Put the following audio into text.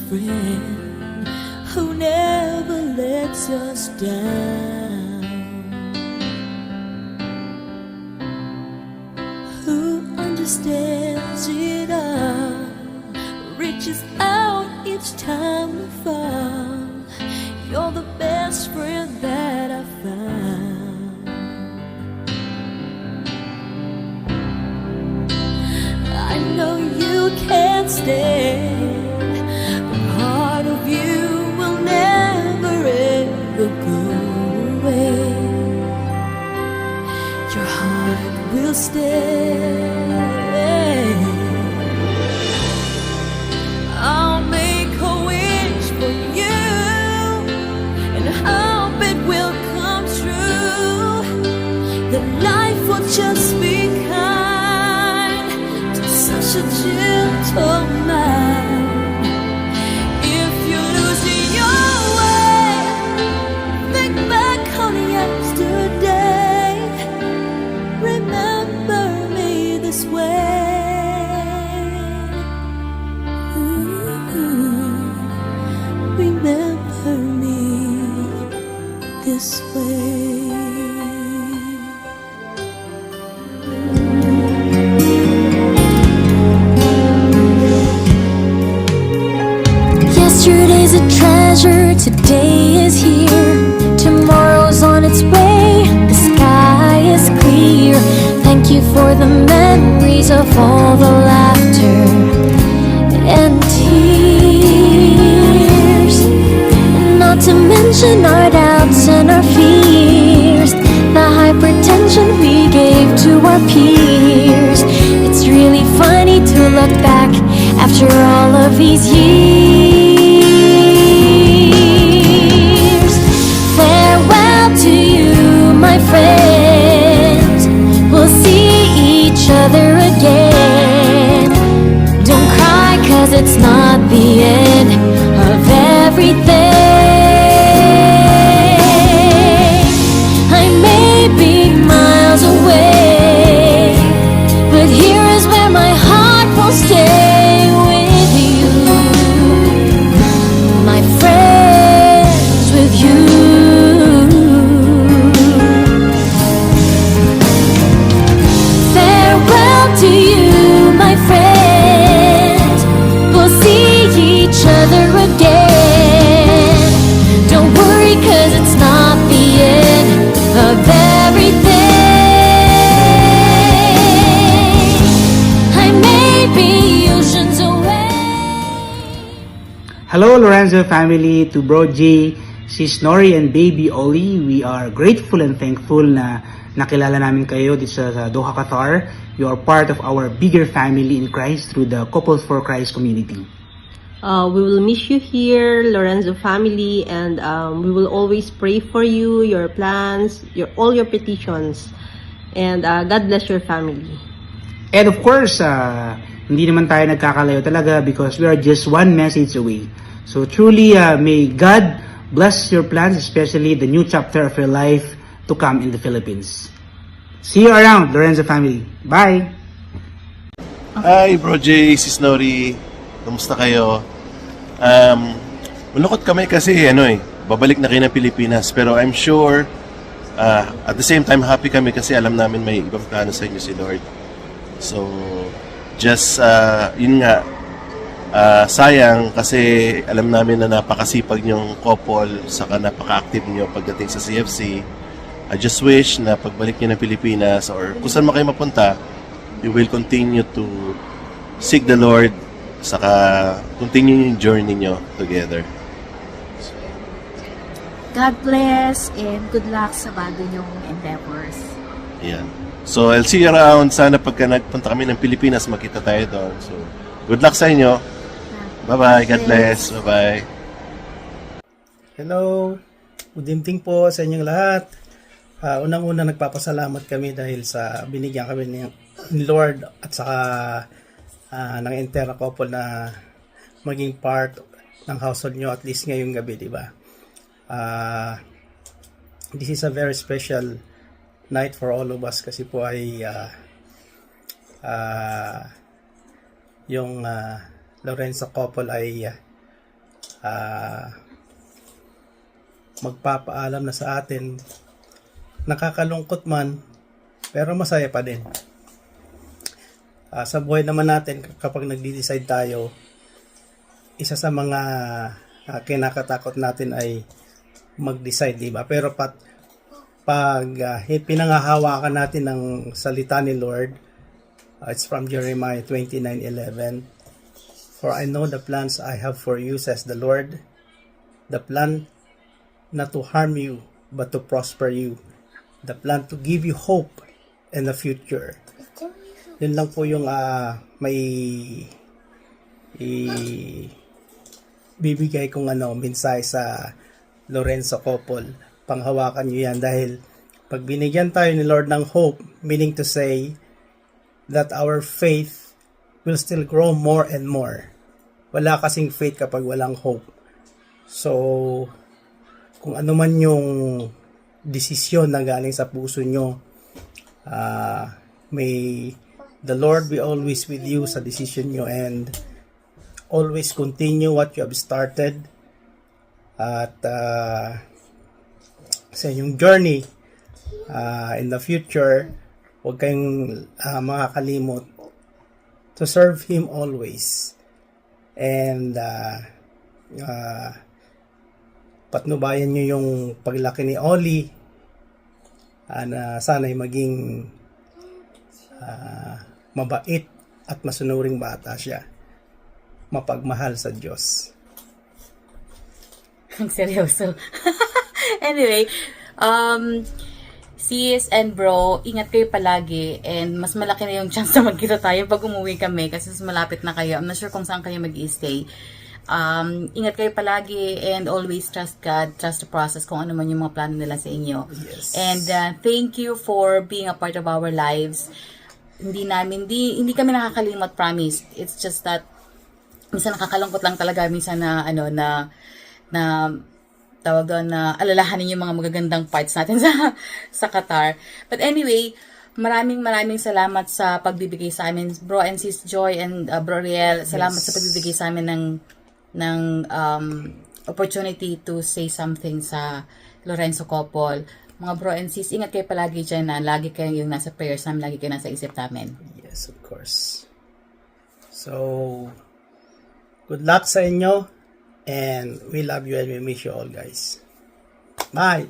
friend who never lets us down, who understands it all, reaches out each time we fall. You're the best friend that I found. I know you can't stay, but part of you will never ever go away. Your heart will stay. I'll make a wish for you and hope it will come true, that life will just be kind to such a gentle man. If you lose your way, think back on yesterday, remember me this way. Remember me this way. Yesterday's a treasure, today is here, tomorrow's on its way, the sky is clear. Thank you for the memories of all the laughter and tears, not to mention our doubts and our fears, the hypertension we gave to our peers. It's really funny to look back after all of these years. Farewell to you, my friends, we'll see each other again. Don't cry, 'cause it's not the end of everything. I may be miles away, but here is where my heart will stay with you, my friends, with you. Farewell to you, my friends, we'll see each other again. Don't worry, 'cause it's not the end of everything. I may be oceans away. Hello Lorenzo family, to Bro J, Sis Nori and Baby Oli. We are grateful and thankful na nakilala namin kayo dito sa Doha, Qatar. You are part of our bigger family in Christ through the Couples for Christ community. We will miss you here, Lorenzo family, and we will always pray for you, your plans, all your petitions. And God bless your family. And of course, hindi naman tayo nagkakalayo talaga because we are just one message away. So truly, may God bless your plans, especially the new chapter of your life to come in the Philippines. See you around, Lorenzo family. Bye! Hi, Bro J, Sis Nori. Kamusta kayo? Malungkot kami kasi babalik na kayo ng Pilipinas. Pero I'm sure, at the same time, happy kami kasi alam namin may ibang plano sa inyo si Lord. So, just, yun nga, sayang kasi alam namin na napakasipag nyong couple, saka napaka-active nyo pagdating sa CFC. I just wish na pagbalik nyo ng Pilipinas or kung saan kayo mapunta, you will continue to seek the Lord, saka continue yung journey nyo together. God bless and good luck sa bago nyong endeavors. Ayan. So, I'll see you around. Sana pagka nagpunta kami ng Pilipinas, makita tayo doon. So, good luck sa inyo. Bye-bye. God bless. Bye-bye. Hello. Good evening po sa inyong lahat. Unang-una nagpapasalamat kami dahil sa binigyan kami ni Lord at saka ng entire couple na maging part ng household nyo at least ngayong gabi, di ba? This is a very special night for all of us kasi po ay yung Lorenzo couple ay magpapaalam na sa atin. Nakakalungkot man, pero masaya pa din. Sa buhay naman natin, kapag nagde-decide tayo, isa sa mga kinakatakot natin ay mag-decide, di ba? Pero pag pinangahawakan natin ng salita ni Lord, it's from Jeremiah 29:11. For I know the plans I have for you, says the Lord, the plan not to harm you, but to prosper you, the plan to give you hope in the future. Yun lang po yung may bibigay kong mensahe sa Lorenzo Couple. Panghawakan nyo yan, dahil pag binigyan tayo ni Lord ng hope, meaning to say that our faith will still grow more and more. Wala kasing faith kapag walang hope. So, kung ano man yung desisyon na galing sa puso nyo, may the Lord be always with you sa decision nyo, and always continue what you have started. At sa inyong journey in the future, huwag kayong makakalimot to serve Him always. And patnubayan nyo yung paglaki ni Oli, na sana'y maging mabait at masunuring bata siya, mapagmahal sa Diyos. Ang seryoso. Anyway, sis and bro, ingat kayo palagi, and mas malaki na yung chance na magkita tayo pag umuwi kami kasi mas malapit na kayo. I'm not sure kung saan kayo mag-i-stay. Ingat kayo palagi, and always trust God, trust the process kung ano man yung mga plano nila sa inyo. Yes. And thank you for being a part of our lives. Hindi kami nakakalimot, promise. It's just that minsan nakakalungkot lang talaga minsan na tawag doon na alalahanin yung mga magagandang parts natin sa Qatar. But anyway, maraming salamat sa pagbibigay sa amin, Bro and Sis Joy and Bro Riel. Salamat sa pagbibigay sa amin ng opportunity to say something sa Lorenzo Couple. Mga Bro and Sis, ingat kayo palagi dyan na lagi kayo yung nasa prayers namin, lagi kayo nasa isip namin. Yes, of course. So, good luck sa inyo, and we love you and we miss you all, guys. Bye!